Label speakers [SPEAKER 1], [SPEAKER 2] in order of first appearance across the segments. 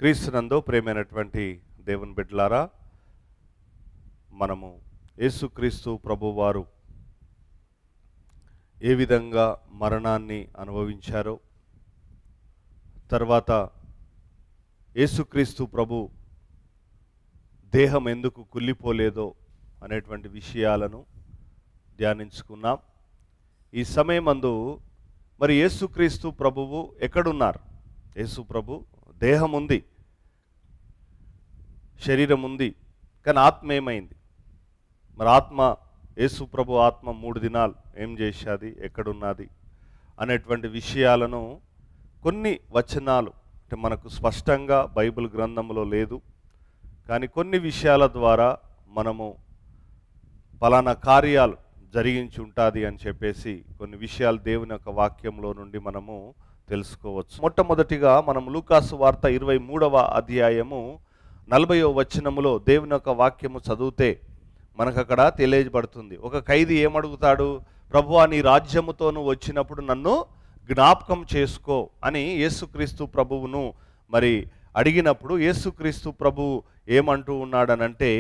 [SPEAKER 1] క్రీస్తునందు ప్రియమైనటువంటి దేవుని బిడ్డలారా, మనము యేసుక్రీస్తు ప్రభువారు ఏ విధంగా మరణాన్ని అనుభవించారో, తర్వాత యేసుక్రీస్తు ప్రభు దేహం ఎందుకు కుళ్ళిపోలేదో అనేటువంటి విషయాలను ధ్యానించుకున్నాం. ఈ సమయమందు మరి యేసుక్రీస్తు ప్రభువు ఎక్కడున్నారు? యేసు ప్రభు దేహం ఉంది, శరీరం ఉంది, కానీ ఆత్మ ఏమైంది? మరి ఆత్మ, యేసు ప్రభు ఆత్మ 3 దినాలు ఏం చేశాది, ఎక్కడున్నది అనేటువంటి విషయాలను కొన్ని వచనాలు అంటే మనకు స్పష్టంగా బైబిల్ గ్రంథంలో లేదు, కానీ కొన్ని విషయాల ద్వారా మనము పలానా కార్యాలు జరిగించి ఉంటుంది అని చెప్పేసి కొన్ని విషయాలు దేవుని యొక్క వాక్యంలో నుండి మనము తెలుసుకోవచ్చు. మొట్టమొదటిగా మనం లూకాసు వార్త 23వ అధ్యాయము 40వ వచనములో దేవుని యొక్క వాక్యము చదివితే మనకు అక్కడ తెలియజేయబడుతుంది. ఒక ఖైదీ ఏమడుగుతాడు? ప్రభువా, నీ రాజ్యముతోను వచ్చినప్పుడు నన్ను జ్ఞాపకం చేసుకో అని యేసుక్రీస్తు ప్రభువును మరి అడిగినప్పుడు యేసుక్రీస్తు ప్రభువు ఏమంటూ ఉన్నాడనంటే,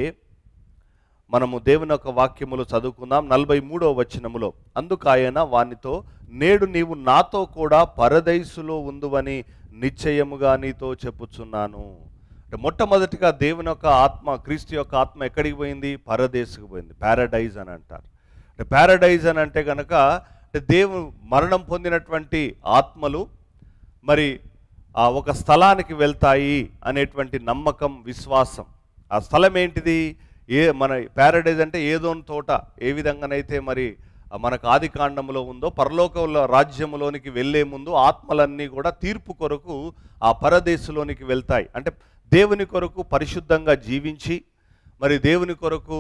[SPEAKER 1] మనము దేవుని యొక్క వాక్యములు చదువుకుందాం. 43వ వచనములో, అందుకు ఆయన వానితో, నేడు నీవు నాతో కూడా పరదైసులో ఉందువని నిశ్చయముగా నీతో చెప్పుచున్నాను. అంటే మొట్టమొదటిగా దేవుని యొక్క ఆత్మ, క్రీస్తు యొక్క ఆత్మ ఎక్కడికి పోయింది? పరదేశకు పోయింది. ప్యారడైజ్ అని అంటారు. అంటే ప్యారడైజ్ అని అంటే కనుక అంటే దేవుడు మరణం పొందినటువంటి ఆత్మలు మరి ఒక స్థలానికి వెళ్తాయి అనేటువంటి నమ్మకం, విశ్వాసం. ఆ స్థలం ఏంటిది? మన ప్యారడైజ్ అంటే ఏదోని తోట ఏ విధంగానైతే మరి మనకు ఆది కాండంలో ఉందో, పరలోకంలో రాజ్యములోనికి వెళ్ళే ముందు ఆత్మలన్నీ కూడా తీర్పు కొరకు ఆ పరదేశంలోనికి వెళ్తాయి. అంటే దేవుని కొరకు పరిశుద్ధంగా జీవించి మరి దేవుని కొరకు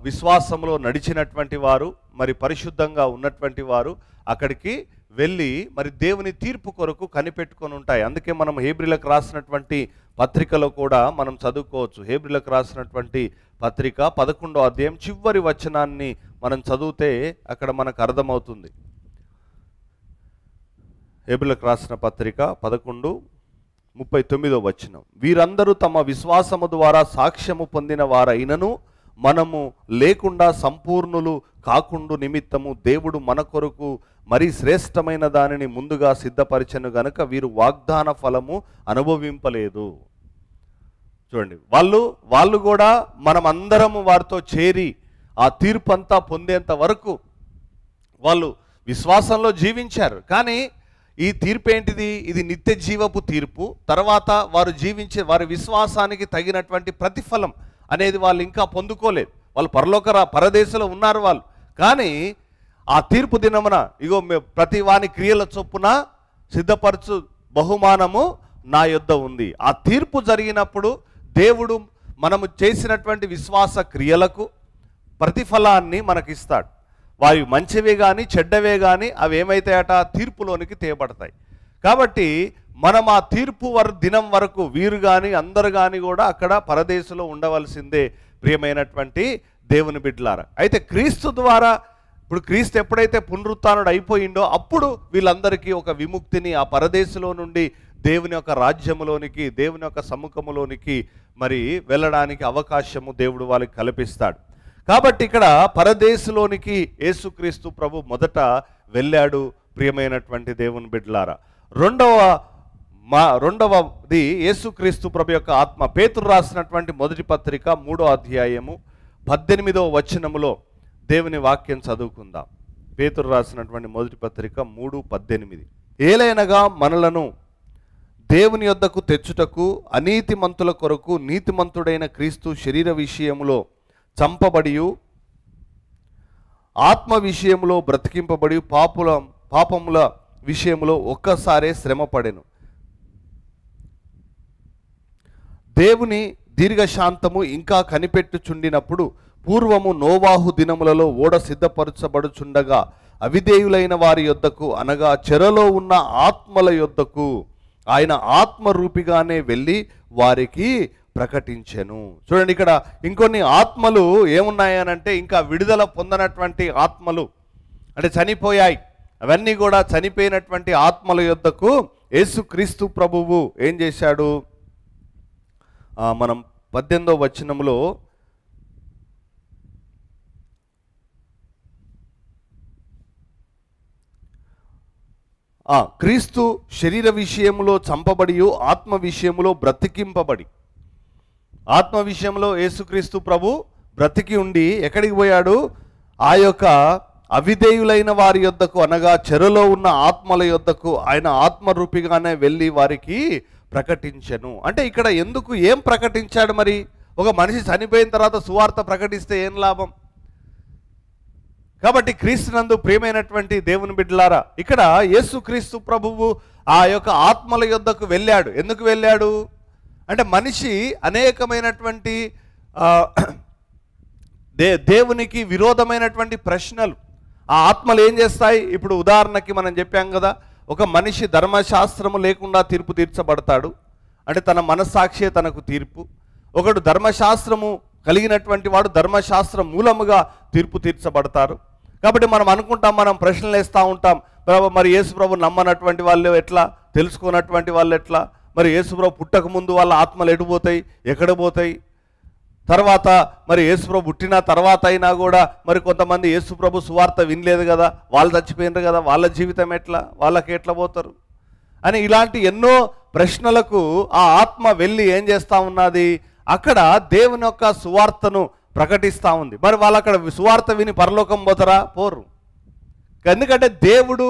[SPEAKER 1] విశ్వాసంలో నడిచినటువంటి వారు, మరి పరిశుద్ధంగా ఉన్నటువంటి వారు అక్కడికి వెళ్ళి మరి దేవుని తీర్పు కొరకు కనిపెట్టుకొని ఉంటాయి. అందుకే మనం హెబ్రీలకు రాసినటువంటి పత్రికలో కూడా మనం చదువుకోవచ్చు. హెబ్రీలకు రాసినటువంటి పత్రిక 11వ అధ్యాయం చివరి వచనాన్ని మనం చదివితే అక్కడ మనకు అర్థమవుతుంది. హెబ్రీలకు రాసిన పత్రిక 11:39వ వచనం, వీరందరూ తమ విశ్వాసము ద్వారా సాక్ష్యము పొందిన వారైనను మనము లేకుండా సంపూర్ణులు కాకుండు నిమిత్తము దేవుడు మన కొరకు మరి శ్రేష్టమైన దానిని ముందుగా సిద్ధపరిచెను గనుక వీరు వాగ్దాన ఫలము అనుభవింపలేదు. చూడండి, వాళ్ళు కూడా మనమందరము వారితో చేరి ఆ తీర్పు అంతా పొందేంత వరకు వాళ్ళు విశ్వాసంలో జీవించారు. కానీ ఈ తీర్పు ఏంటిది? ఇది నిత్య జీవపు తీర్పు. తర్వాత వారు జీవించే వారి విశ్వాసానికి తగినటువంటి ప్రతిఫలం అనేది వాళ్ళు ఇంకా పొందుకోలేదు. వాళ్ళు పరదేశంలో ఉన్నారు వాళ్ళు. కానీ ఆ తీర్పు దినమున ఇగో ప్రతి వాని క్రియల చొప్పున సిద్ధపరచు బహుమానము నా యొద్ద ఉంది. ఆ తీర్పు జరిగినప్పుడు దేవుడు మనము చేసినటువంటి విశ్వాస క్రియలకు ప్రతిఫలాన్ని మనకిస్తాడు. వారి మంచివే కానీ చెడ్డవే కానీ అవి ఏమైతాయట? తీర్పులోనికి తేబడతాయి. కాబట్టి మనం ఆ తీర్పు దినం వరకు వీరు కానీ అందరు కానీ కూడా అక్కడ పరదేశంలో ఉండవలసిందే ప్రియమైనటువంటి దేవుని బిడ్డలారా. అయితే క్రీస్తు ద్వారా ఇప్పుడు క్రీస్తు ఎప్పుడైతే పునరుత్థానుడు అయిపోయిండో అప్పుడు వీళ్ళందరికీ ఒక విముక్తిని ఆ పరదేశంలో నుండి దేవుని యొక్క రాజ్యములోనికి, దేవుని యొక్క సముఖములోనికి మరి వెళ్ళడానికి అవకాశము దేవుడు వాళ్ళకి కల్పిస్తాడు. కాబట్టి ఇక్కడ పరదేశంలోనికి యేసుక్రీస్తు ప్రభు మొదట వెళ్ళాడు ప్రియమైనటువంటి దేవుని బిడ్డలారా. రెండవది యేసుక్రీస్తు ప్రభు యొక్క ఆత్మ. పేతురు రాసినటువంటి మొదటి పత్రిక 3వ అధ్యాయము 18వ వచనములో దేవుని వాక్యం చదువుకుందాం. పేతురు రాసినటువంటి మొదటి పత్రిక 3:18, ఏలైనగా మనలను దేవుని యొద్దకు తెచ్చుటకు అనీతిమంతుల కొరకు నీతిమంతుడైన క్రీస్తు శరీర విషయములో చంపబడియు ఆత్మ విషయంలో బ్రతికింపబడి పాపముల విషయంలో ఒక్కసారే శ్రమపడెను. దేవుని దీర్ఘశాంతము ఇంకా కనిపెట్టుచుండినప్పుడు పూర్వము నోవాహు దినములలో ఓడ సిద్ధపరచబడుచుండగా అవిధేయులైన వారి యొద్దకు, అనగా చెరలో ఉన్న ఆత్మల యొద్దకు ఆయన ఆత్మరూపిగానే వెళ్ళి వారికి ప్రకటించెను. చూడండి, ఇక్కడ ఇంకొన్ని ఆత్మలు ఏమున్నాయనంటే ఇంకా విడుదల పొందనటువంటి ఆత్మలు, అంటే చనిపోయాయి. అవన్నీ కూడా చనిపోయినటువంటి ఆత్మల యొద్దకు యేసుక్రీస్తు ప్రభువు ఏం చేశాడు? మనం 18వ వచనంలో క్రీస్తు శరీర విషయంలో చంపబడి ఆత్మ విషయంలో బ్రతికింపబడి, ఆత్మ విషయంలో యేసుక్రీస్తు ప్రభు బ్రతికి ఉండి ఎక్కడికి పోయాడు? ఆ యొక్క అవిధేయులైన వారి యొద్దకు, అనగా చెరలో ఉన్న ఆత్మల యొద్దకు ఆయన ఆత్మరూపిగానే వెళ్ళి వారికి ప్రకటించెను. అంటే ఇక్కడ ఎందుకు, ఏం ప్రకటించాడు? మరి ఒక మనిషి చనిపోయిన తర్వాత సువార్త ప్రకటిస్తే ఏం లాభం? కాబట్టి క్రీస్తునందు ప్రియమైనటువంటి దేవుని బిడ్డలారా, ఇక్కడ యేసుక్రీస్తు ప్రభువు ఆ యొక్క ఆత్మల యొద్దకు వెళ్ళాడు. ఎందుకు వెళ్ళాడు అంటే, మనిషి అనేకమైనటువంటి దేవునికి విరోధమైనటువంటి ప్రశ్నలు ఆ ఆత్మలు ఏం చేస్తాయి? ఇప్పుడు ఉదాహరణకి మనం చెప్పాం కదా, ఒక మనిషి ధర్మశాస్త్రము లేకుండా తీర్పు తీర్చబడతాడు. అంటే తన మనస్సాక్షే తనకు తీర్పు. ఒకడు ధర్మశాస్త్రము కలిగినటువంటి వాడు ధర్మశాస్త్రం మూలముగా తీర్పు తీర్చబడతారు. కాబట్టి మనం అనుకుంటాం, మనం ప్రశ్నలు వేస్తూ ఉంటాం, మరి యేసుప్రభు నమ్మనటువంటి వాళ్ళు ఎట్లా, తెలుసుకున్నటువంటి వాళ్ళు ఎట్లా, మరి యేసుప్రభు పుట్టక ముందు వాళ్ళ ఆత్మలు ఎడిపోతాయి, ఎక్కడ పోతాయి, తర్వాత మరి యేసుప్రభు పుట్టిన తర్వాత అయినా కూడా మరి కొంతమంది యేసుప్రభు సువార్త వినలేదు కదా, వాళ్ళు చచ్చిపోయినారు కదా, వాళ్ళ జీవితం ఎట్లా, వాళ్ళకి ఎట్లా పోతారు అని ఇలాంటి ఎన్నో ప్రశ్నలకు ఆ ఆత్మ వెళ్ళి ఏం చేస్తూ ఉన్నది? అక్కడ దేవుని యొక్క సువార్తను ప్రకటిస్తూ ఉంది. మరి వాళ్ళు అక్కడ సువార్త విని పరలోకం పోతారా? పోరు. ఎందుకంటే దేవుడు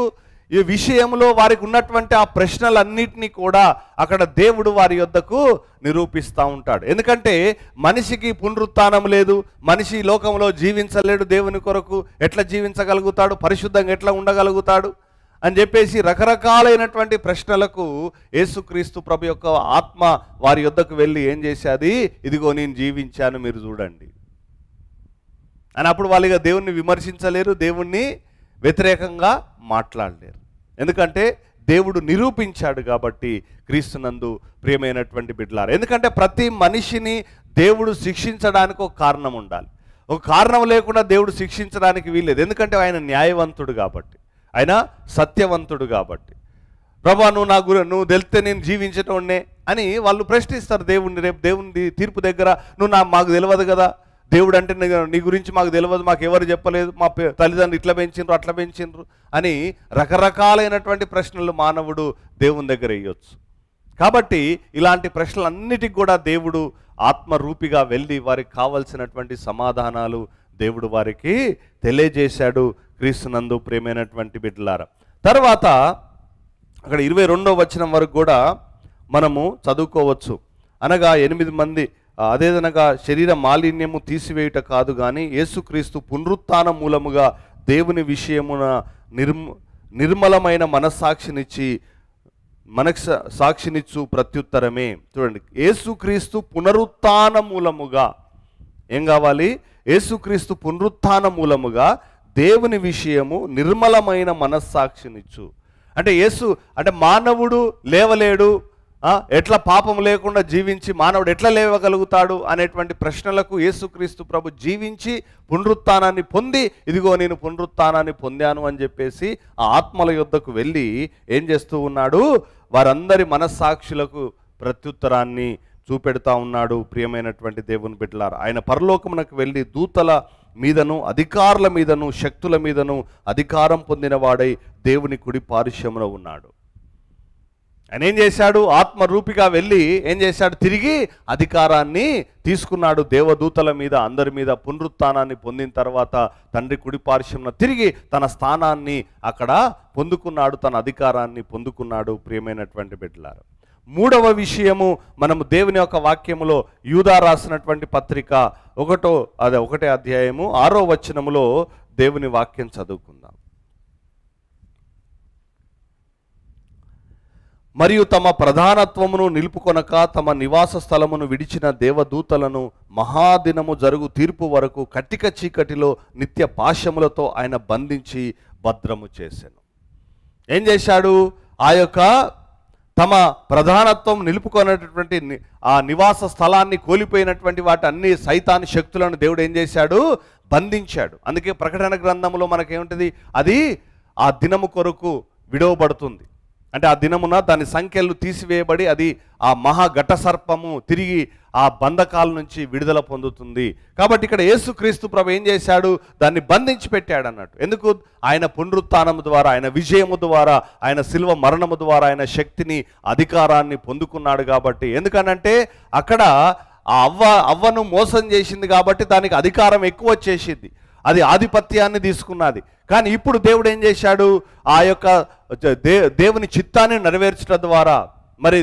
[SPEAKER 1] ఈ విషయంలో వారికి ఉన్నటువంటి ఆ ప్రశ్నలన్నింటినీ కూడా అక్కడ దేవుడు వారి యొద్దకు నిరూపిస్తూ ఉంటాడు. ఎందుకంటే మనిషికి పునరుత్థానం లేదు, మనిషి లోకంలో జీవించలేడు, దేవుని కొరకు ఎట్లా జీవించగలుగుతాడు, పరిశుద్ధంగా ఎట్లా ఉండగలుగుతాడు అని చెప్పేసి రకరకాలైనటువంటి ప్రశ్నలకు యేసుక్రీస్తు ప్రభు యొక్క ఆత్మ వారి యొద్దకు వెళ్ళి ఏం చేసేది? ఇదిగో నేను జీవించాను, మీరు చూడండి అని. అప్పుడు వాళ్ళు ఇక దేవుణ్ణి విమర్శించలేరు, దేవుణ్ణి వ్యతిరేకంగా మాట్లాడలేరు. ఎందుకంటే దేవుడు నిరూపించాడు కాబట్టి క్రీస్తునందు ప్రియమైనటువంటి బిడ్డలారా. ఎందుకంటే ప్రతి మనిషిని దేవుడు శిక్షించడానికి ఒక కారణం ఉండాలి. ఒక కారణం లేకుండా దేవుడు శిక్షించడానికి వీల్లేదు. ఎందుకంటే ఆయన న్యాయవంతుడు కాబట్టి, ఆయన సత్యవంతుడు కాబట్టి. ప్రభా నువ్వు తెలిస్తే నేను జీవించటోనే అని వాళ్ళు ప్రశ్నిస్తారు దేవుణ్ణి. రేపు దేవుని తీర్పు దగ్గర మాకు తెలియదు కదా, దేవుడు అంటే నీ గురించి మాకు తెలియదు, మాకు ఎవరు చెప్పలేదు, మా తల్లిదండ్రులు ఇట్లా పెంచిండ్రు అట్లా పెంచిండ్రు అని రకరకాలైనటువంటి ప్రశ్నలు మానవుడు దేవుని దగ్గర వేయొచ్చు. కాబట్టి ఇలాంటి ప్రశ్నలన్నిటికి కూడా దేవుడు ఆత్మరూపిగా వెళ్ళి వారికి కావలసినటువంటి సమాధానాలు దేవుడు వారికి తెలియజేశాడు. క్రీస్తునందు ప్రియమైనటువంటి బిడ్డలారా, తర్వాత అక్కడ 22వ వచనం వరకు కూడా మనము చదువుకోవచ్చు. అనగా 8 మంది అదేదనగా శరీర మాలిన్యము తీసివేయుట కాదు కానీ యేసుక్రీస్తు పునరుత్థాన మూలముగా దేవుని విషయమున నిర్మలమైన మనకు సాక్షినిచ్చు ప్రత్యుత్తరమే. చూడండి, యేసుక్రీస్తు పునరుత్థాన మూలముగా ఏం కావాలి? యేసుక్రీస్తు పునరుత్థాన మూలముగా దేవుని విషయము నిర్మలమైన మనస్సాక్షినిచ్చు. అంటే మానవుడు లేవలేడు, ఎట్లా పాపం లేకుండా జీవించి మానవుడు ఎట్లా లేవగలుగుతాడు అనేటువంటి ప్రశ్నలకు యేసుక్రీస్తు ప్రభు జీవించి పునరుత్థానాన్ని పొంది, ఇదిగో నేను పునరుత్థానాన్ని పొందాను అని చెప్పేసి ఆ ఆత్మల యొద్దకు వెళ్ళి ఏం చేస్తూ ఉన్నాడు? వారందరి మనస్సాక్షులకు ప్రత్యుత్తరాన్ని చూపెడతా ఉన్నాడు. ప్రియమైనటువంటి దేవుని బిడ్డలారా, ఆయన పరలోకమునకు వెళ్ళి దూతల మీదను అధికారుల మీదను శక్తుల మీదను అధికారం పొందిన వాడై దేవుని కుడి పార్శ్వమున ఉన్నాడు. ఆయన ఏం చేశాడు? ఆత్మరూపిగా వెళ్ళి ఏం చేశాడు? తిరిగి అధికారాన్ని తీసుకున్నాడు దేవదూతల మీద, అందరి మీద. పునరుత్థానాన్ని పొందిన తర్వాత తండ్రి కుడి పార్శ్వమున తిరిగి తన స్థానాన్ని అక్కడ పొందుకున్నాడు, తన అధికారాన్ని పొందుకున్నాడు. ప్రియమైనటువంటి బిడ్డలారా, మూడవ విషయము మనము దేవుని యొక్క వాక్యములో యూదా రాసినటువంటి పత్రిక 1వ అధ్యాయము 6వ వచనములో దేవుని వాక్యం చదువుకుందాం. మరియు తమ ప్రధానత్వమును నిలుపుకొనక తమ నివాస స్థలమును విడిచిన దేవదూతలను మహాదినము జరుగు తీర్పు వరకు కట్టిక చీకటిలో నిత్య పాశములతో ఆయన బంధించి భద్రము చేసెను. ఏం చేశాడు? ఆ యొక్క తమ ప్రధానత్వం నిలుపుకున్నటువంటి ఆ నివాస స్థలాన్ని కోల్పోయినటువంటి వాటి అన్ని సైతాను శక్తులను దేవుడు ఏం చేశాడు? బంధించాడు. అందుకే ప్రకటన గ్రంథంలో మనకేముంటుంది? అది ఆ దినము కొరకు విడవబడుతుంది. అంటే ఆ దినమున దాని సంఖ్యలు తీసివేయబడి అది ఆ మహాఘట సర్పము తిరిగి ఆ బంధకాల నుంచి విడుదల పొందుతుంది. కాబట్టి ఇక్కడ యేసుక్రీస్తు ప్రభు ఏం చేశాడు? దాన్ని బంధించి పెట్టాడు అన్నట్టు. ఎందుకు? ఆయన పునరుత్థానము ద్వారా, ఆయన విజయము ద్వారా, ఆయన శిలువ మరణము ద్వారా ఆయన శక్తిని, అధికారాన్ని పొందుకున్నాడు. కాబట్టి ఎందుకనంటే అక్కడ ఆ అవ్వను మోసం చేసింది కాబట్టి దానికి అధికారం ఎక్కువ వచ్చేసింది, అది ఆధిపత్యాన్ని తీసుకున్నది. కానీ ఇప్పుడు దేవుడు ఏం చేశాడు? ఆ యొక్క దేవుని చిత్తాన్ని నెరవేర్చడం ద్వారా, మరి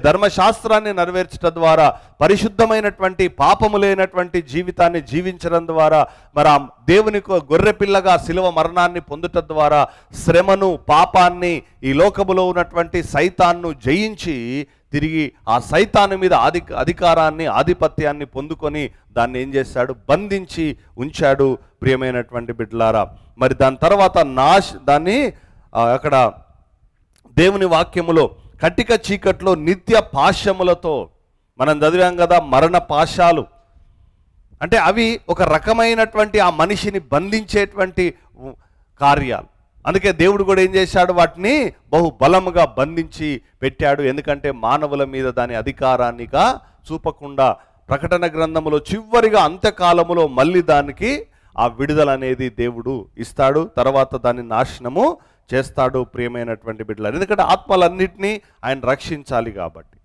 [SPEAKER 1] ధర్మశాస్త్రాన్ని నెరవేర్చడం ద్వారా, పరిశుద్ధమైనటువంటి పాపము లేనటువంటి జీవితాన్ని జీవించడం ద్వారా, మరి ఆ దేవుని గొర్రెపిల్లగా శిలువ మరణాన్ని పొందుట ద్వారా శ్రమను, పాపాన్ని, ఈ లోకములో ఉన్నటువంటి సైతాన్ను జయించి తిరిగి ఆ సైతాను మీద అధికారాన్ని, ఆధిపత్యాన్ని పొందుకొని దాన్ని ఏం చేశాడు? బంధించి ఉంచాడు. ప్రియమైనటువంటి బిడ్డలారా, మరి దాని తర్వాత దాన్ని అక్కడ దేవుని వాక్యములో కటిక చీకట్లో నిత్య పాశములతో మనం చదివాం కదా, మరణ పాశాలు అంటే అవి ఒక రకమైనటువంటి ఆ మనిషిని బంధించేటువంటి కార్యాలు. అందుకే దేవుడు కూడా ఏం చేశాడు? వాటిని బహు బలముగా బంధించి పెట్టాడు. ఎందుకంటే మానవుల మీద దాని అధికారాన్నిగా చూపకుండా ప్రకటన గ్రంథములో చివరిగా అంత్యకాలములో మళ్ళీ దానికి ఆ విడుదల అనేది దేవుడు ఇస్తాడు. తర్వాత దాన్ని నాశనము చేస్తాడు. ప్రియమైనటువంటి బిడ్డలారా, ఎందుకంటే ఆత్మలన్నింటినీ ఆయన రక్షించాలి కాబట్టి.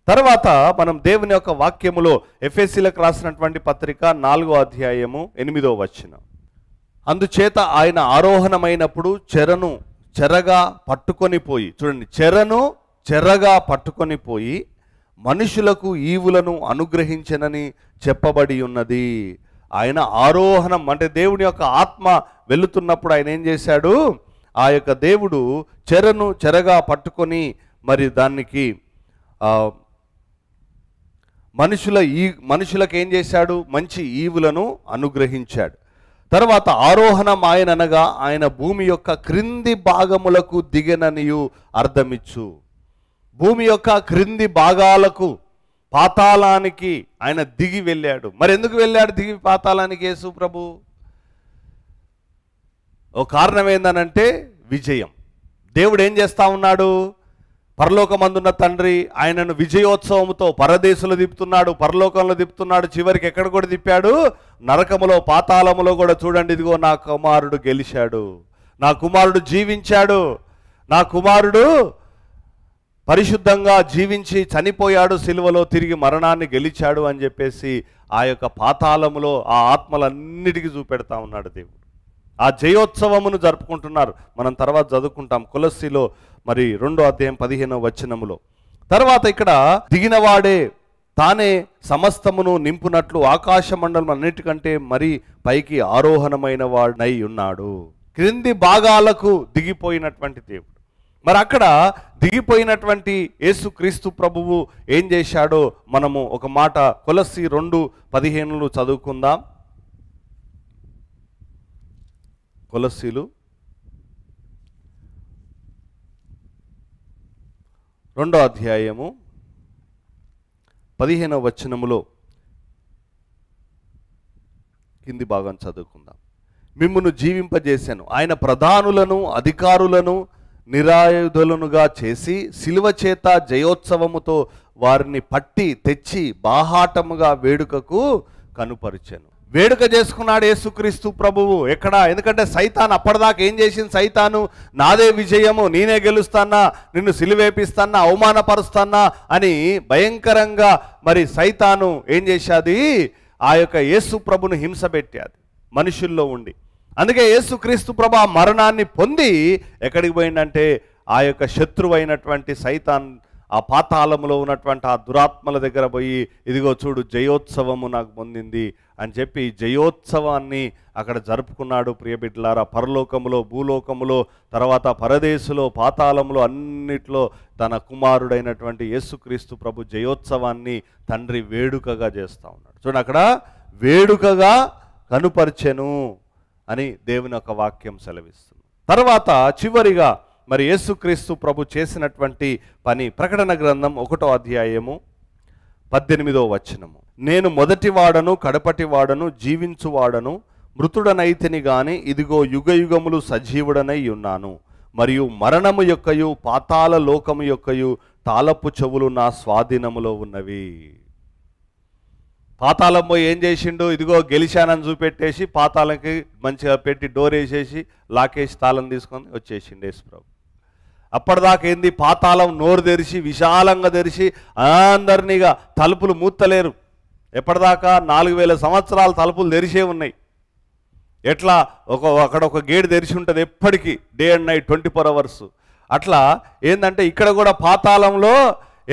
[SPEAKER 1] తర్వాత మనం దేవుని యొక్క వాక్యములో ఎఫెసీలకు రాసినటువంటి పత్రిక 4వ అధ్యాయము 8వ వచనం, అందుచేత ఆయన ఆరోహణమైనప్పుడు చెరగా పట్టుకొని పోయి, చూడండి, చెరగా పట్టుకొని పోయి మనుషులకు ఈవులను అనుగ్రహించనని చెప్పబడి ఉన్నది. ఆయన ఆరోహణం అంటే దేవుని యొక్క ఆత్మ వెళుతున్నప్పుడు ఆయన ఏం చేశాడు? ఆ యొక్క దేవుడు చెరగా పట్టుకొని మరి దానికి మనుషులకు ఏం చేశాడు? మంచి ఈవులను అనుగ్రహించాడు. తర్వాత ఆరోహణం ఆయన అనగా ఆయన భూమి యొక్క క్రింది భాగములకు దిగననియు అర్థమిచ్చు. భూమి యొక్క క్రింది భాగాలకు, పాతాళానికి ఆయన దిగి వెళ్ళాడు. మరి ఎందుకు వెళ్ళాడు దిగి పాతాళానికి యేసు ప్రభు? ఓ కారణం ఏందనంటే విజయం. దేవుడు ఏం చేస్తా ఉన్నాడు? పరలోకమందున్న తండ్రి ఆయనను విజయోత్సవముతో పరదేశంలో తిప్పుతున్నాడు, పరలోకంలో తిప్పుతున్నాడు, చివరికి ఎక్కడ కూడా తిప్పాడు? నరకములో, పాతాళములో కూడా. చూడండి, ఇదిగో నా కుమారుడు గెలిచాడు, నా కుమారుడు జీవించాడు, నా కుమారుడు పరిశుద్ధంగా జీవించి చనిపోయాడు, సిలువలో తిరిగి మరణాన్ని గెలిచాడు అని చెప్పేసి ఆ యొక్క పాతాళములో ఆ ఆత్మలన్నిటికీ చూపెడతా ఉన్నాడు దేవుడు. ఆ జయోత్సవమును జరుపుకుంటున్నారు. మనం తర్వాత చదువుకుంటాం కొలస్సీలో మరి 2వ అధ్యాయం 15వ వచనములో. తర్వాత ఇక్కడ దిగినవాడే తానే సమస్తమును నింపునట్లు ఆకాశ మండలం అన్నిటికంటే మరి పైకి ఆరోహణమైన వాడై ఉన్నాడు. క్రింది భాగాలకు దిగిపోయినటువంటి దేవుడు. మరి అక్కడ దిగిపోయినటువంటి యేసుక్రీస్తు ప్రభువు ఏం చేశాడో మనము ఒక మాట కొలస్సీ 2:15 చదువుకుందాం. కొలస్సీలు 2వ అధ్యాయము 15వ వచనములో కింది భాగం చదువుకుందాం. మిమ్మును జీవింపజేశాను, ఆయన ప్రధానులను అధికారులను నిరాయుధులనుగా చేసి శిలువ చేత జయోత్సవముతో వారిని పట్టి తెచ్చి బాహాటముగా వేడుకకు కనుపరిచెను. వేడుక చేసుకున్నాడు యేసుక్రీస్తు ప్రభువు. ఎక్కడ? ఎందుకంటే సైతాన్ అప్పటిదాకా ఏం చేసింది? సైతాను నాదే విజయము, నేనే గెలుస్తానా, నిన్ను సిలువేపిస్తానా, అవమానపరుస్తానా అని భయంకరంగా మరి సైతాను ఏం చేశాది? ఆ యొక్క యేసు ప్రభును హింస పెట్టాది మనుషుల్లో ఉండి. అందుకే యేసుక్రీస్తు ప్రభు ఆ మరణాన్ని పొంది ఎక్కడికి పోయిందంటే ఆ యొక్క శత్రువైనటువంటి సైతాన్ ఆ పాతాళములో ఉన్నటువంటి ఆ దురాత్మల దగ్గర పోయి, ఇదిగో చూడు జయోత్సవము నాకు పొందింది అని చెప్పి జయోత్సవాన్ని అక్కడ జరుపుకున్నాడు. ప్రియబిడ్డలారా, పరలోకములో, భూలోకములో, తర్వాత పరదేశులో, పాతాళములో అన్నిట్లో తన కుమారుడైనటువంటి యేసుక్రీస్తు ప్రభు జయోత్సవాన్ని తండ్రి వేడుకగా చేస్తూ ఉన్నాడు. చూడండి, అక్కడ వేడుకగా కనుపరిచెను అని దేవుని యొక్క వాక్యం సెలవిస్తుంది. తర్వాత చివరిగా మరి యేసుక్రీస్తు ప్రభు చేసినటువంటి పని ప్రకటన గ్రంథం 1వ అధ్యాయము 18వ వచనము, నేను మొదటివాడను కడపటివాడను జీవించువాడను మృతుడనైతిని గాని ఇదిగో యుగయుగములు సజీవుడనై ఉన్నాను, మరియు మరణము యొక్కయు పాతాళ లోకము యొక్కయు తాళపు చెవులు నా స్వాధీనములో ఉన్నవి. పాతాళం పోయి ఏం చేసిండు? ఇదిగో గెలిచానని చూపెట్టేసి పాతాళంకి మంచిగా పెట్టి డోర్ వేసేసి లాకేసి తాళం తీసుకొని వచ్చేసిండు యేసుప్రభు. అప్పటిదాకా ఏంది? పాతాళం నోరు తెరిచి విశాలంగా తెరిచి అందరినీగా తలుపులు మూతలేరు. ఎప్పటిదాకా 4000 సంవత్సరాల తలుపులు తెరిచే ఉన్నాయి. ఎట్లా అక్కడ ఒక గేట్ తెరిచి ఉంటుంది ఎప్పటికీ, డే అండ్ నైట్ 24 hours. అట్లా ఏంటంటే ఇక్కడ కూడా పాతాళంలో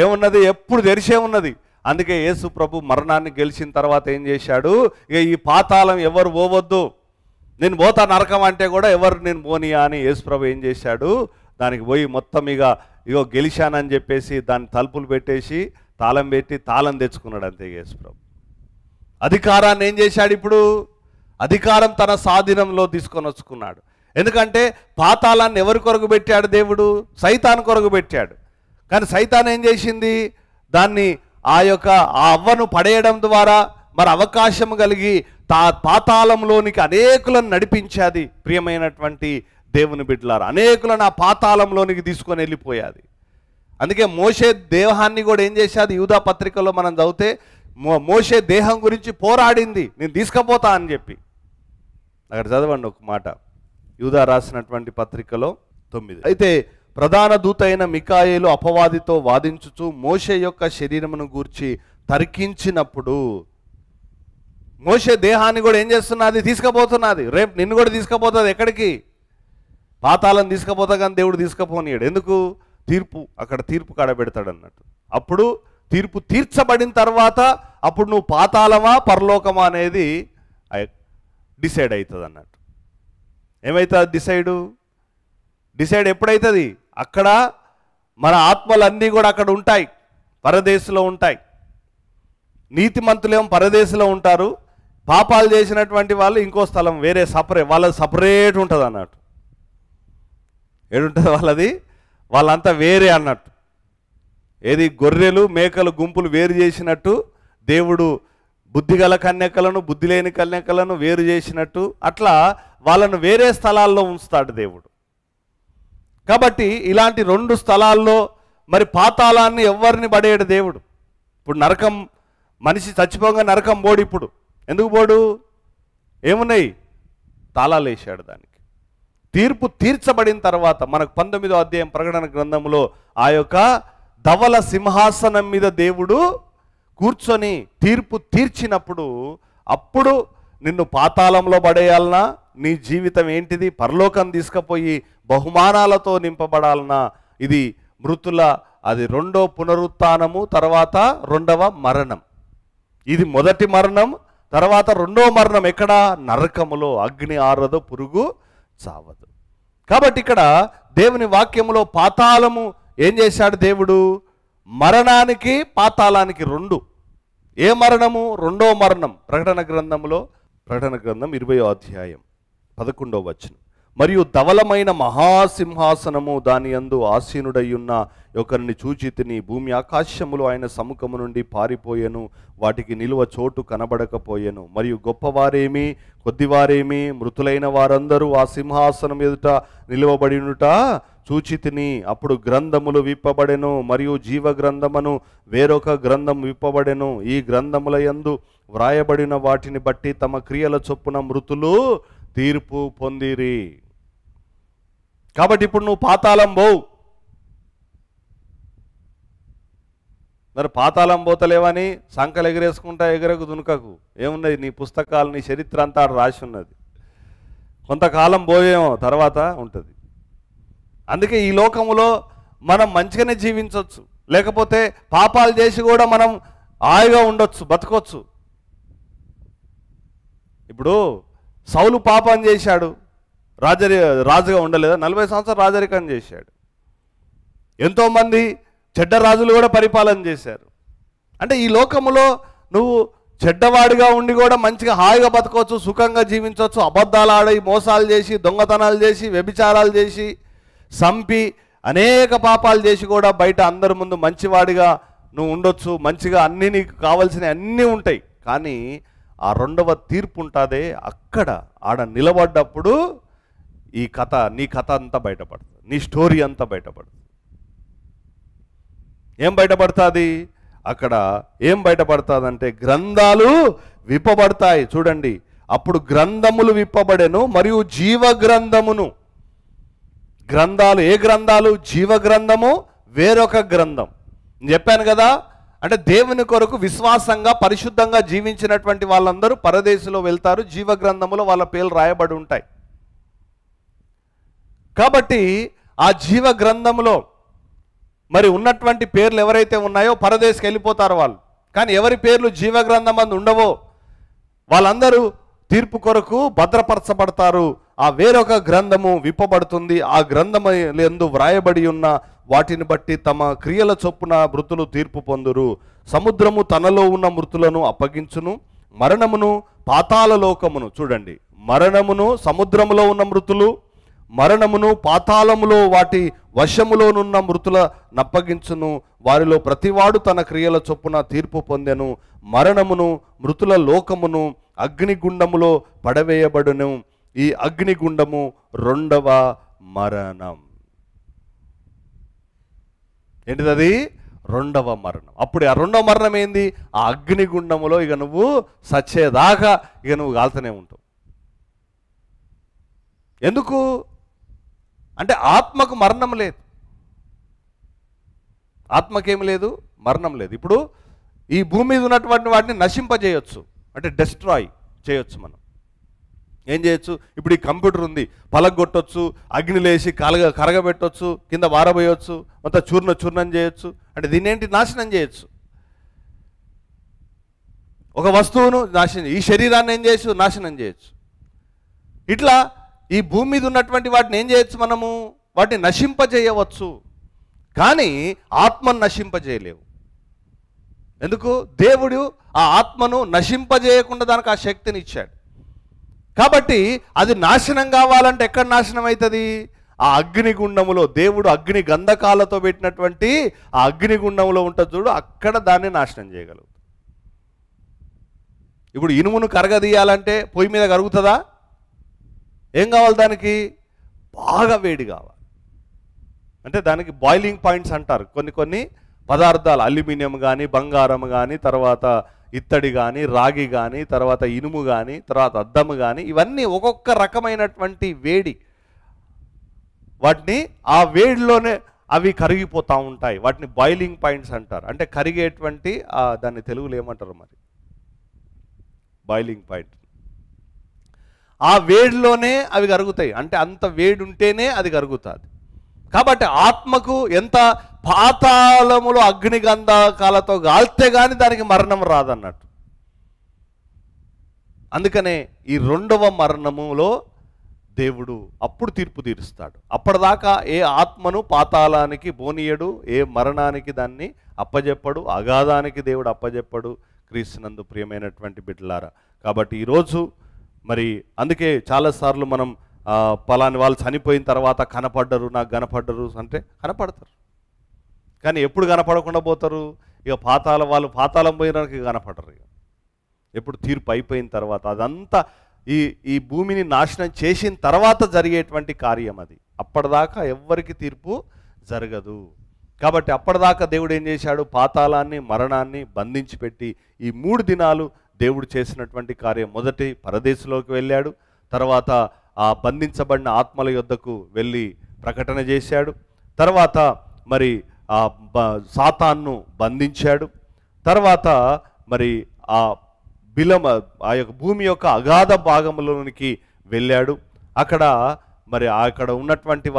[SPEAKER 1] ఏమున్నది? ఎప్పుడు తెరిచే ఉన్నది. అందుకే యేసు ప్రభు మరణాన్ని గెలిచిన తర్వాత ఏం చేశాడు? ఇక ఈ పాతాళం ఎవరు పోవద్దు, నేను పోతా నరకం అంటే కూడా ఎవరు నేను పోనీయా అని యేసు ప్రభు ఏం చేశాడు? దానికి పోయి మొత్తం ఇగో గెలిచానని చెప్పేసి దాన్ని తలుపులు పెట్టేసి తాళం పెట్టి తాళం తెచ్చుకున్నాడు. అంతే యేసు ప్రభు అధికారాన్ని ఏం చేశాడు? ఇప్పుడు అధికారం తన స్వాధీనంలో తీసుకొని వచ్చుకున్నాడు. ఎందుకంటే పాతాళాన్ని ఎవరి కొరకు పెట్టాడు? దేవుడు సైతాను కొరకు పెట్టాడు. కానీ సైతాన్ ఏం చేసింది? దాన్ని ఆ అవ్వను పడేయడం ద్వారా మరి అవకాశం కలిగి పాతాళంలోనికి అనేకులను నడిపించాది. ప్రియమైనటువంటి దేవుని బిడ్డలారా, అనేకులను ఆ పాతాళంలోనికి తీసుకొని వెళ్ళిపోయాది. అందుకే మోషే దేహాన్ని కూడా ఏం చేశాది? యూదా పత్రికలో మనం చదివితే మోషే దేహం గురించి పోరాడింది, నేను తీసుకుపోతా అని చెప్పి. అక్కడ చదవండి ఒక మాట, యూదా రాసినటువంటి పత్రికలో 9. అయితే ప్రధాన దూత అయిన మికాయేలు అపవాదితో వాదించుచు మోషే యొక్క శరీరమును గూర్చి తర్కించినప్పుడు, మోషే దేహాన్ని కూడా ఏం చేస్తున్నది? తీసుకుపోతున్నది. రేపు నిన్ను కూడా తీసుకుపోతుంది. ఎక్కడికి? పాతాళం తీసుకుపోతా, కానీ దేవుడు తీసుకుపోనీయాడు. ఎందుకు? అక్కడ తీర్పు కాడబెడతాడు అన్నట్టు. అప్పుడు తీర్పు తీర్చబడిన తర్వాత అప్పుడు నువ్వు పాతాళమా పరలోకమా అనేది డిసైడ్ అవుతుంది అన్నట్టు. ఏమవుతుంది? డిసైడ్ ఎప్పుడవుతుంది? అక్కడ మన ఆత్మలన్నీ కూడా అక్కడ ఉంటాయి, పరదేశంలో ఉంటాయి. నీతిమంతులేమో పరదేశంలో ఉంటారు, పాపాలు చేసినటువంటి వాళ్ళు ఇంకో స్థలం వేరే వాళ్ళది సపరేట్ ఉంటుంది అన్నట్టు. ఏడుంటుంది వాళ్ళది? వాళ్ళంతా వేరే అన్నట్టు. ఏది? గొర్రెలు మేకలు గుంపులు వేరు చేసినట్టు దేవుడు బుద్ధిగల కన్యకలను బుద్ధి లేని కన్యకలను వేరు చేసినట్టు అట్లా వాళ్ళను వేరే స్థలాల్లో ఉంచుతాడు దేవుడు. కాబట్టి ఇలాంటి 2 స్థలాల్లో మరి పాతాళాన్ని ఎవరిని పడేయడు దేవుడు. ఇప్పుడు నరకం, మనిషి చచ్చిపోగా నరకం పోడు. ఇప్పుడు ఎందుకు పోడు? ఏమున్నాయి? తాళాలు వేసాడు దానికి. తీర్పు తీర్చబడిన తర్వాత మనకు 19వ అధ్యాయం ప్రకటన గ్రంథంలో ఆ ధవల సింహాసనం మీద దేవుడు కూర్చొని తీర్పు తీర్చినప్పుడు అప్పుడు నిన్ను పాతాళంలో పడేయాలనా, నీ జీవితం ఏంటిది? పరలోకం తీసుకుపోయి బహుమానాలతో నింపబడాలనా? ఇది మృతుల అది 2వ పునరుత్థానము, తర్వాత 2వ మరణం. ఇది మొదటి మరణం, తర్వాత 2వ మరణం ఎక్కడ? నరకములో. అగ్ని ఆరదు, పురుగు చావదు. కాబట్టి ఇక్కడ దేవుని వాక్యములో పాతాళము ఏం చేశాడు దేవుడు? మరణానికి పాతాళానికి 2. ఏ మరణము? 2వ మరణం. ప్రకటన గ్రంథం 20వ అధ్యాయం 11వ వచనం. మరియు ధవలమైన మహాసింహాసనము దాని యందు ఆసీనుడయ్యున్న ఒకరిని చూచితిని. భూమి ఆకాశములు ఆయన సముఖము నుండి పారిపోయెను, వాటికి నిలువ చోటు కనబడకపోయెను. మరియు గొప్పవారేమి కొద్దివారేమి మృతులైన వారందరూ ఆ సింహాసనం ఎదుట నిలువబడినుట చూచితిని. అప్పుడు గ్రంథములు విప్పబడెను, మరియు జీవ గ్రంథమును వేరొక గ్రంథం విప్పబడెను. ఈ గ్రంథముల యందు వ్రాయబడిన వాటిని బట్టి తమ క్రియల చొప్పున మృతులు తీర్పు పొందిరి. కాబట్టి ఇప్పుడు నువ్వు పాతాళం పోవు. మరి పాతాళం పోతలేవని సంకలు ఎగరేసుకుంటా ఎగరకు దునుకకు. ఏమున్నది? నీ పుస్తకాలు, నీ చరిత్ర అంతా రాసి ఉన్నది. కొంతకాలం పోయేమో, తర్వాత ఉంటుంది. అందుకే ఈ లోకములో మనం మంచిగానే జీవించవచ్చు, లేకపోతే పాపాలు చేసి కూడా మనం హాయిగా ఉండొచ్చు, బతకొచ్చు. ఇప్పుడు సౌలు పాపం చేశాడు, రాజుగా ఉండలేదా? 40 సంవత్సరాలు రాజరికం చేశాడు. ఎంతోమంది చెడ్డ రాజులు కూడా పరిపాలన చేశారు. అంటే ఈ లోకములో నువ్వు చెడ్డవాడిగా ఉండి కూడా మంచిగా హాయిగా బతకవచ్చు, సుఖంగా జీవించవచ్చు. అబద్ధాలు ఆడి, మోసాలు చేసి, దొంగతనాలు చేసి, వ్యభిచారాలు చేసి, సంపి, అనేక పాపాలు చేసి కూడా బయట అందరి ముందు మంచివాడిగా నువ్వు ఉండొచ్చు. మంచిగా అన్నీ నీకు కావాల్సినవి అన్నీ ఉంటాయి. కానీ ఆ 2వ తీర్పు ఉంటుందే, అక్కడ ఆడ నిలబడ్డప్పుడు ఈ కథ, నీ కథ అంతా బయటపడుతుంది, నీ స్టోరీ అంతా బయటపడుతుంది. ఏం బయటపడుతుంది అక్కడ? ఏం బయటపడుతుందంటే గ్రంథాలు విప్పబడతాయి. చూడండి, అప్పుడు గ్రంథములు విప్పబడెను మరియు జీవ గ్రంథమును. గ్రంథాలు, ఏ గ్రంథాలు? జీవ గ్రంథము, వేరొక గ్రంథం. నేను చెప్పాను కదా, అంటే దేవుని కొరకు విశ్వాసంగా పరిశుద్ధంగా జీవించినటువంటి వాళ్ళందరూ పరదేశంలో వెళ్తారు, జీవ గ్రంథములో వాళ్ళ పేర్లు రాయబడి ఉంటాయి. కాబట్టి ఆ జీవ గ్రంథములో మరి ఉన్నటువంటి పేర్లు ఎవరైతే ఉన్నాయో పరదేశకి వెళ్ళిపోతారు వాళ్ళు. కానీ ఎవరి పేర్లు జీవ గ్రంథం అందు ఉండవో వాళ్ళందరూ తీర్పు కొరకు భద్రపరచబడతారు. ఆ వేరొక గ్రంథము విప్పబడుతుంది. ఆ గ్రంథము యందు వ్రాయబడి ఉన్న వాటిని బట్టి తమ క్రియల చొప్పున మృతులు తీర్పు పొందురు. సముద్రము తనలో ఉన్న మృతులను అప్పగించును, మరణమును పాతాళ లోకమును. చూడండి, మరణమును, సముద్రములో ఉన్న మృతులు, మరణమును పాతాళములో వాటి వశములోనున్న మృతుల నప్పగించును. వారిలో ప్రతివాడు తన క్రియల చొప్పున తీర్పు పొందెను. మరణమును, మృతుల లోకమును అగ్నిగుండములో పడవేయబడును. ఈ అగ్నిగుండము రెండవ మరణం. ఏంటిది? రెండవ మరణం. అప్పుడు ఆ రెండవ మరణం ఏంది? ఆ అగ్నిగుండములో ఇక నువ్వు సచ్చేదాకా ఇక నువ్వు కాల్తూనే ఉంటావు. ఎందుకు అంటే ఆత్మకు మరణం లేదు. ఆత్మకేమి లేదు? మరణం లేదు. ఇప్పుడు ఈ భూమి మీద ఉన్నటువంటి వాటిని నశింపజేయొచ్చు, అంటే డిస్ట్రాయ్ చేయొచ్చు. మనం ఏం చేయొచ్చు? ఇప్పుడు ఈ కంప్యూటర్ ఉంది, పలగొట్టొచ్చు, అగ్ని లేసి కరగబెట్టొచ్చు, కింద వారబోయొచ్చు, మొత్తం చూర్ణం చేయొచ్చు. అంటే దీన్ని ఏంటి? నాశనం చేయొచ్చు. ఒక వస్తువును నాశనం, ఈ శరీరాన్ని ఏం చేయొచ్చు? నాశనం చేయొచ్చు. ఇట్లా ఈ భూమి మీద ఉన్నటువంటి వాటిని ఏం చేయొచ్చు? మనము వాటిని నశింపజేయవచ్చు, కానీ ఆత్మను నశింపజేయలేవు. ఎందుకు? దేవుడు ఆ ఆత్మను నశింపజేయకుండా దానికి ఆ శక్తిని ఇచ్చాడు. కాబట్టి అది నాశనం కావాలంటే ఎక్కడ నాశనం అవుతుంది? ఆ అగ్నిగుండములో. దేవుడు అగ్ని గంధకాలతో పెట్టినటువంటి ఆ అగ్నిగుండంలో ఉంటుంది చూడు, అక్కడ దాన్ని నాశనం చేయగలవు. ఇప్పుడు ఇనుమును కరగదీయాలంటే పొయ్యి మీద కరుగుతుందా? ఏం కావాలి దానికి? బాగా వేడి కావాలి. అంటే దానికి బాయిలింగ్ పాయింట్స్ అంటారు. కొన్ని పదార్థాలు, అల్యూమినియం కానీ, బంగారం కానీ, తర్వాత ఇత్తడి కానీ, రాగి కానీ, తర్వాత ఇనుము కానీ, తర్వాత అద్దము కానీ, ఇవన్నీ ఒక్కొక్క రకమైనటువంటి వేడి. వాటిని ఆ వేడిలోనే అవి కరిగిపోతూ ఉంటాయి. వాటిని బాయిలింగ్ పాయింట్స్ అంటారు. అంటే కరిగేటువంటి దాన్ని తెలుగులో ఏమంటారు మరి? Boiling point. ఆ వేడిలోనే అవి కరుగుతాయి. అంటే అంత వేడి ఉంటేనే అది కరుగుతుంది. కాబట్టి ఆత్మకు ఎంత పాతాళములో అగ్నిగంధకాలతో గాల్తే కానీ దానికి మరణం రాదన్నట్టు. అందుకనే ఈ రెండవ మరణములో దేవుడు అప్పుడు తీర్పు తీరుస్తాడు. అప్పటిదాకా ఏ ఆత్మను పాతాళానికి పోనీయడు, ఏ మరణానికి దాన్ని అప్పజెప్పడు, అగాధానికి దేవుడు అప్పజెప్పడు. క్రీస్తునందు ప్రియమైనటువంటి బిడ్డలారా, కాబట్టి ఈరోజు మరి అందుకే చాలాసార్లు మనం పలాని వాళ్ళు చనిపోయిన తర్వాత కనపడ్డరు, నాకు కనపడ్డరు అంటే కనపడతారు, కానీ ఎప్పుడు కనపడకుండా పోతారు? ఇక వాళ్ళు పాతాళం పోయినానికి కనపడరు. ఇక ఎప్పుడు తీర్పు అయిపోయిన తర్వాత, అదంతా ఈ భూమిని నాశనం చేసిన తర్వాత జరిగేటువంటి కార్యం అది. అప్పటిదాకా ఎవ్వరికి తీర్పు జరగదు. కాబట్టి అప్పటిదాకా దేవుడు ఏం చేశాడు? పాతాళాన్ని, మరణాన్ని బంధించి పెట్టి ఈ 3 దినాలు దేవుడు చేసినటువంటి కార్యం. మొదటి పరదేశంలోకి వెళ్ళాడు, తర్వాత ఆ బంధించబడిన ఆత్మల యొద్దకు వెళ్ళి ప్రకటన చేశాడు, తర్వాత మరి ఆ సాతాన్ను బంధించాడు, తర్వాత మరి ఆ యొక్క భూమి యొక్క అగాధ భాగంలోనికి వెళ్ళాడు. అక్కడ ఉన్నటువంటి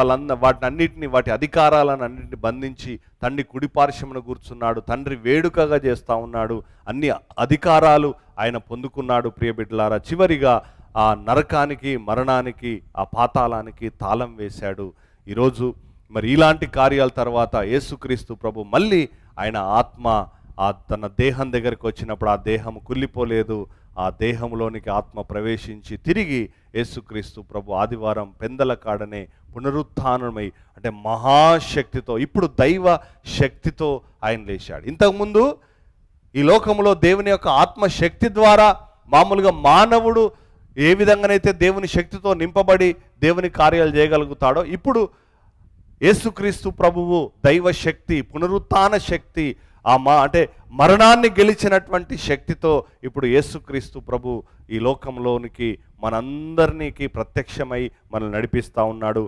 [SPEAKER 1] వాటి అధికారాలను అన్నింటిని బంధించి తండ్రి కుడిపార్శ్వమున కూర్చున్నాడు. తండ్రి వేడుకగా చేస్తూ ఉన్నాడు. అన్ని అధికారాలు ఆయన పొందుకున్నాడు. ప్రియబిడ్డలారా, చివరిగా ఆ నరకానికి, మరణానికి, ఆ పాతాళానికి తాళం వేశాడు. ఈరోజు మరి ఇలాంటి కార్యాల తర్వాత యేసుక్రీస్తు ప్రభు మళ్ళీ ఆయన ఆత్మ తన దేహం దగ్గరికి వచ్చినప్పుడు ఆ దేహం కుళ్ళిపోలేదు. ఆ దేహంలోనికి ఆత్మ ప్రవేశించి తిరిగి యేసుక్రీస్తు ప్రభు ఆదివారం పెందల కాడనే పునరుత్థానమై, అంటే మహాశక్తితో, ఇప్పుడు దైవ శక్తితో ఆయన లేచాడు. ఇంతకుముందు ఈ లోకంలో దేవుని యొక్క ఆత్మశక్తి ద్వారా మామూలుగా మానవుడు ఏ విధంగానైతే దేవుని శక్తితో నింపబడి దేవుని కార్యాలు చేయగలుగుతాడో, ఇప్పుడు యేసుక్రీస్తు ప్రభువు దైవ శక్తి, పునరుత్థాన శక్తి, అంటే మరణాన్ని గెలిచినటువంటి శక్తితో ఇప్పుడు యేసుక్రీస్తు ప్రభు ఈ లోకంలోనికి మనందరికీ ప్రత్యక్షమై మనల్ని నడిపిస్తూ ఉన్నాడు.